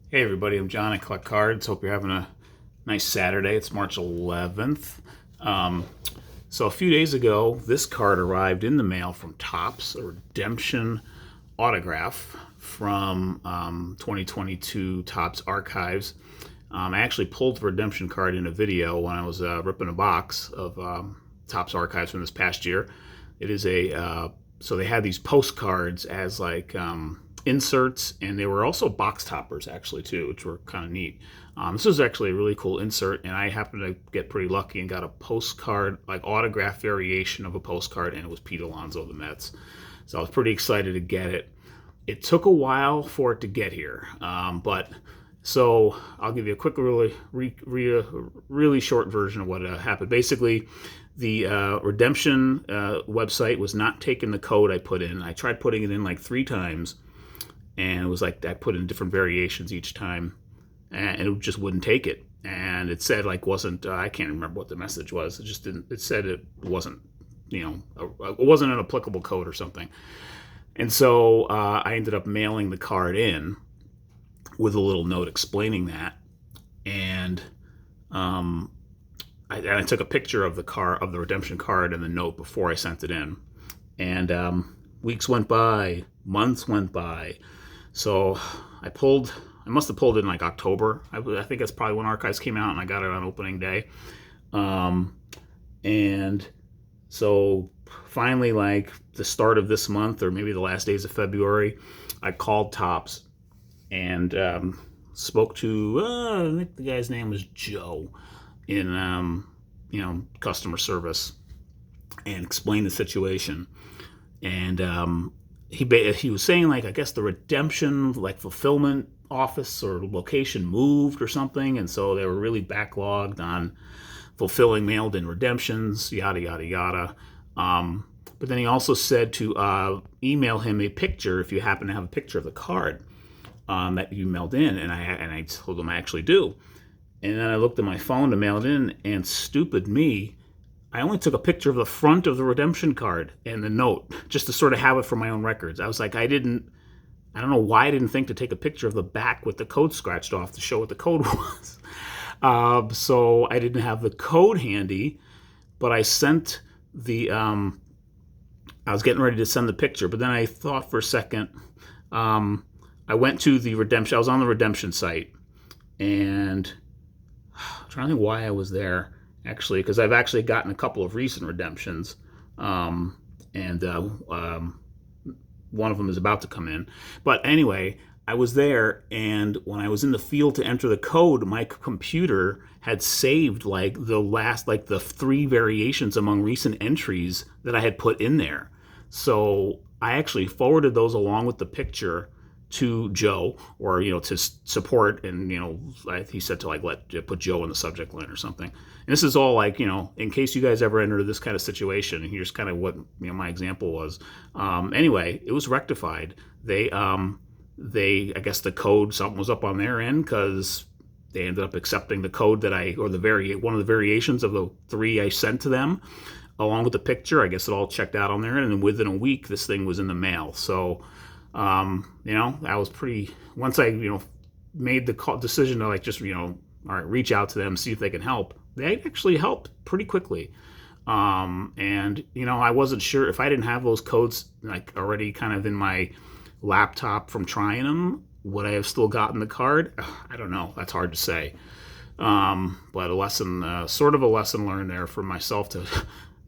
Hey everybody, I'm John. I collect cards. Hope you're having a nice Saturday. It's March 11th. Um, so a few days ago, this card arrived in the mail from Topps, a redemption autograph from 2022 Topps Archives. I actually pulled the redemption card in a video when I was ripping a box of Topps Archives from this past year. It is so they had these postcards as like inserts, and they were also box toppers actually too, which were kind of neat. This was actually a really cool insert, and I happened to get pretty lucky and got a postcard, like autograph variation of a postcard, and it was Pete Alonso of the Mets. So I was pretty excited to get it. It took a while for it to get here, but so I'll give you a quick, really short version of what happened. Basically, the redemption website was not taking the code I put in. I tried putting it in like 3 times, and it was like I put in different variations each time, and it just wouldn't take it. And it said like wasn't I can't remember what the message was. It just didn't. It said it wasn't, it wasn't an applicable code or something. And so I ended up mailing the card in with a little note explaining that, and I took a picture of the redemption card and the note before I sent it in. And weeks went by, months went by. So I must have pulled it in like October. I think that's probably when Archives came out, and I got it on opening day. And so finally, like the start of this month, or maybe the last days of February, I called Topps and spoke to, I think the guy's name was Joe in, customer service, and explained the situation. And he was saying, like, I guess the redemption like fulfillment office or location moved or something, and so they were really backlogged on fulfilling mailed in redemptions, yada yada yada. But then he also said to email him a picture if you happen to have a picture of the card that you mailed in, and I told him I actually do. And then I looked at my phone to mail it in, and stupid me, I only took a picture of the front of the redemption card and the note, just to sort of have it for my own records. I was like, I don't know why I didn't think to take a picture of the back with the code scratched off to show what the code was. So I didn't have the code handy, but I sent I was getting ready to send the picture, but then I thought for a second. I went to the redemption, I was on the redemption site, and I'm trying to think why I was there, actually, because I've actually gotten a couple of recent redemptions, and one of them is about to come in. But anyway, I was there, and when I was in the field to enter the code, my computer had saved like the 3 variations among recent entries that I had put in there. So I actually forwarded those along with the picture to Joe, or to support, and he said to like put Joe in the subject line or something. And this is all like, in case you guys ever enter this kind of situation. And here's kind of what my example was. Anyway, it was rectified. They I guess the code, something was up on their end, because they ended up accepting the code that one of the variations of the 3 I sent to them, along with the picture. I guess it all checked out on there, and then within a week, this thing was in the mail. So that was pretty. Once I made the decision to like just all right, reach out to them, see if they can help. They actually helped pretty quickly. And I wasn't sure if I didn't have those codes like already kind of in my laptop from trying them, would I have still gotten the card? I don't know. That's hard to say. But sort of a lesson learned there for myself to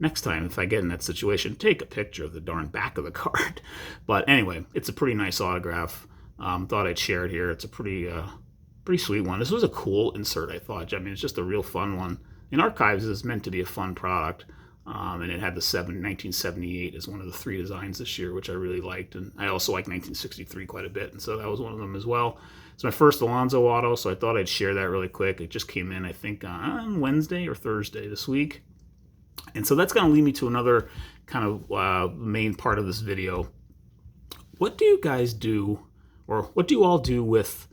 next time, if I get in that situation, take a picture of the darn back of the card. But anyway, it's a pretty nice autograph. Thought I'd share it here. It's a pretty sweet one. This was a cool insert, I thought. I mean, it's just a real fun one. And Archives is meant to be a fun product. And it had the 1978 as one of the 3 designs this year, which I really liked. And I also like 1963 quite a bit, and so that was one of them as well. It's my first Alonso auto, so I thought I'd share that really quick. It just came in, I think, on Wednesday or Thursday this week. And so that's going to lead me to another kind of main part of this video. What do you guys do, or what do you all do with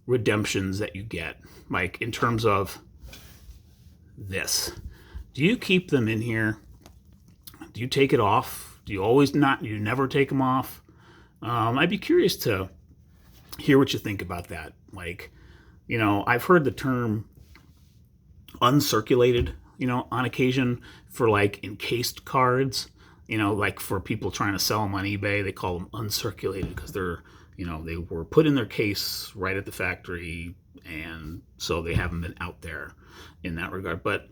redemptions that you get? Like, in terms of this. Do you keep them in here? Do you take it off? Do you always not? You never take them off? I'd be curious to hear what you think about that. Like, I've heard the term uncirculated, on occasion for like encased cards, like for people trying to sell them on eBay, they call them uncirculated because they're, they were put in their case right at the factory, and so they haven't been out there in that regard. But,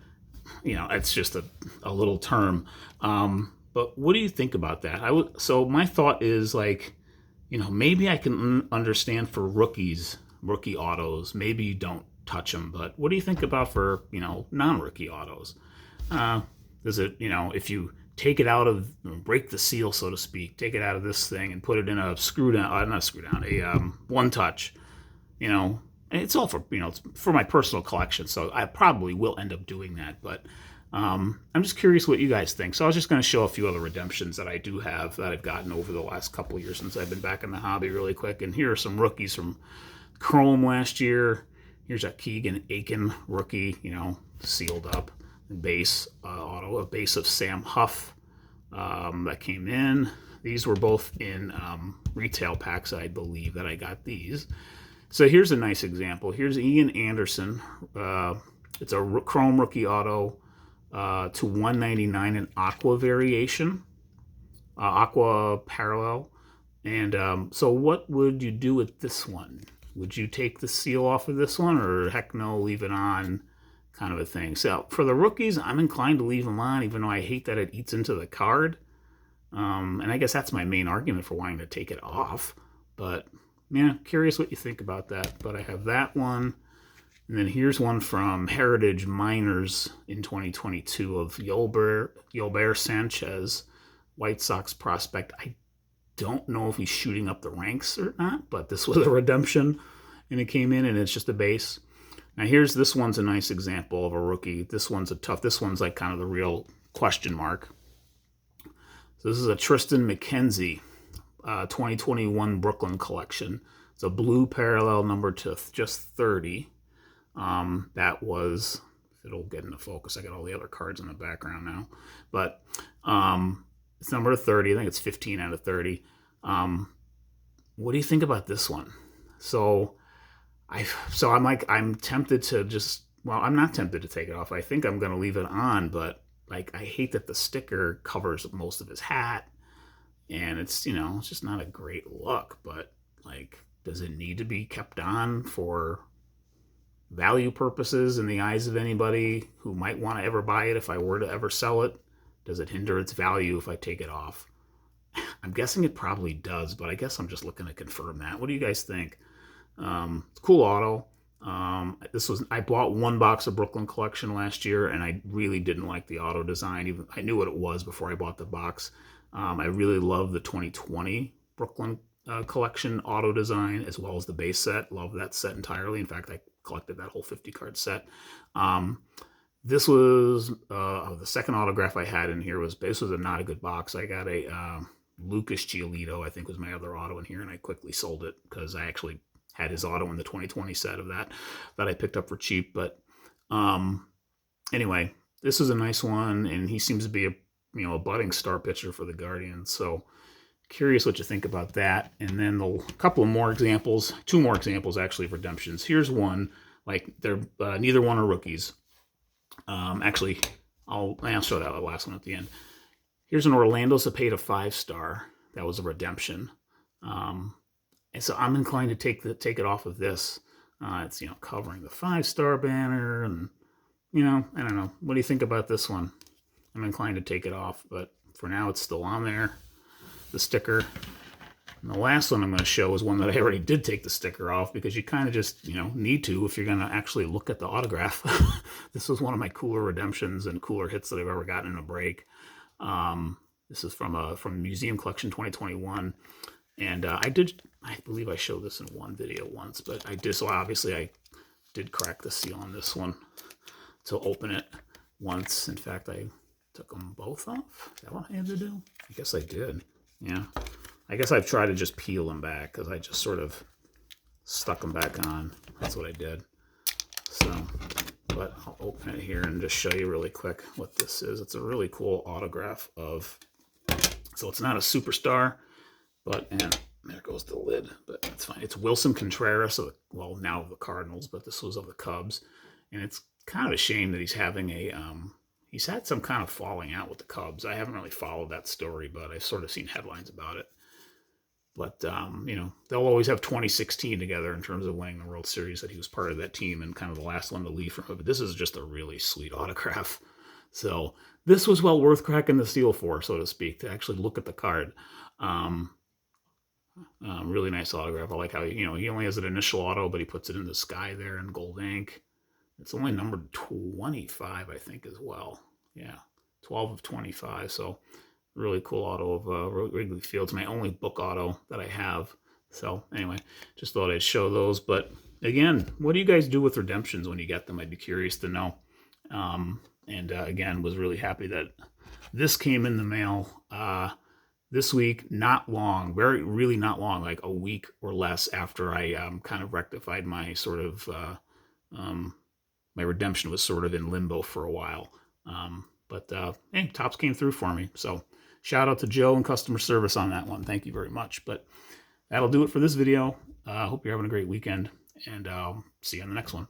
it's just a little term. But what do you think about that? So my thought is like, maybe I can understand for rookie autos, maybe you don't touch them. But what do you think about for, non-rookie autos? Does it, if you take it out of, break the seal, so to speak, take it out of this thing and put it in a screw down, not a screw down, a one touch, and it's all for, it's for my personal collection. So I probably will end up doing that. But I'm just curious what you guys think. So I was just going to show a few other redemptions that I do have that I've gotten over the last couple of years since I've been back in the hobby really quick. And here are some rookies from Chrome last year. Here's a Keegan Aiken rookie, sealed up. Base auto, a base of Sam Huff that came in. These were both in retail packs, I believe, that I got these. So here's a nice example. Here's Ian Anderson. It's a Chrome rookie auto to 199 in Aqua variation, Aqua parallel. And so what would you do with this one? Would you take the seal off of this one, or heck no, leave it on, kind of a thing? So for the rookies, I'm inclined to leave them on, even though I hate that it eats into the card. And I guess that's my main argument for wanting to take it off. But yeah, curious what you think about that. But I have that one. And then here's one from Heritage Miners in 2022 of Yolber Sanchez, White Sox prospect. I don't know if he's shooting up the ranks or not, but this was a redemption, and it came in, and it's just a base. Now this one's a nice example of a rookie. This one's this one's like kind of the real question mark. So this is a Tristan McKenzie, 2021 Brooklyn collection. It's a blue parallel number to just 30. That was, it'll get into focus. I got all the other cards in the background now, but it's number 30. I think it's 15 out of 30. What do you think about this one? So I'm tempted to just, well, I'm not tempted to take it off. I think I'm going to leave it on, but like, I hate that the sticker covers most of his hat, and it's, it's just not a great look. But like, does it need to be kept on for value purposes in the eyes of anybody who might want to ever buy it if I were to ever sell it? Does it hinder its value if I take it off? I'm guessing it probably does, but I guess I'm just looking to confirm that. What do you guys think? It's a cool auto. I bought one box of Brooklyn collection last year, and I really didn't like the auto design. Even I knew what it was before I bought the box. I really love the 2020 Brooklyn collection auto design, as well as the base set. Love that set entirely. In fact, I collected that whole 50 card set. This was the second autograph I had in here. This was not a good box. I got a Lucas Giolito, I think was my other auto in here, and I quickly sold it because I actually had his auto in the 2020 set of that I picked up for cheap. But anyway, this is a nice one, and he seems to be a budding star pitcher for the Guardians. So curious what you think about that. And then a couple of more examples, two more examples actually of redemptions. Here's one, like they're neither one are rookies. Actually, I'll show that last one at the end. Here's an Orlando Cepeda 5-star. That was a redemption. And so I'm inclined to take it off of this. It's, covering the 5-star banner, and, I don't know. What do you think about this one? I'm inclined to take it off, but for now it's still on there, the sticker. And the last one I'm going to show is one that I already did take the sticker off, because you kind of just, need to if you're going to actually look at the autograph. This was one of my cooler redemptions and cooler hits that I've ever gotten in a break. This is from Museum Collection 2021. And I believe I showed this in one video once, but obviously I did crack the seal on this one to open it once. In fact, I took them both off. Is that what I had to do? I guess I did. Yeah. I guess I've tried to just peel them back, because I just sort of stuck them back on. That's what I did. So, but I'll open it here and just show you really quick what this is. It's a really cool autograph of, so it's not a superstar, but, and There goes the lid, but that's fine. It's Wilson Contreras, well, now of the Cardinals, but this was of the Cubs. And it's kind of a shame that he's having he's had some kind of falling out with the Cubs. I haven't really followed that story, but I've sort of seen headlines about it. But, they'll always have 2016 together in terms of winning the World Series, that he was part of that team and kind of the last one to leave from it. But this is just a really sweet autograph. So this was well worth cracking the seal for, so to speak, to actually look at the card. Really nice autograph. I like how, he only has an initial auto, but he puts it in the sky there in gold ink. It's only numbered 25, I think, as well. Yeah, 12 of 25. So really cool auto of Wrigley Field. It's my only book auto that I have. So anyway, just thought I'd show those. But again, what do you guys do with redemptions when you get them? I'd be curious to know. Again, was really happy that this came in the mail this week. Not long, really not long, like a week or less after I kind of rectified my sort of my redemption was sort of in limbo for a while. Hey, Topps came through for me. So shout out to Joe and customer service on that one. Thank you very much. But that'll do it for this video. Hope you're having a great weekend, and I'll see you on the next one.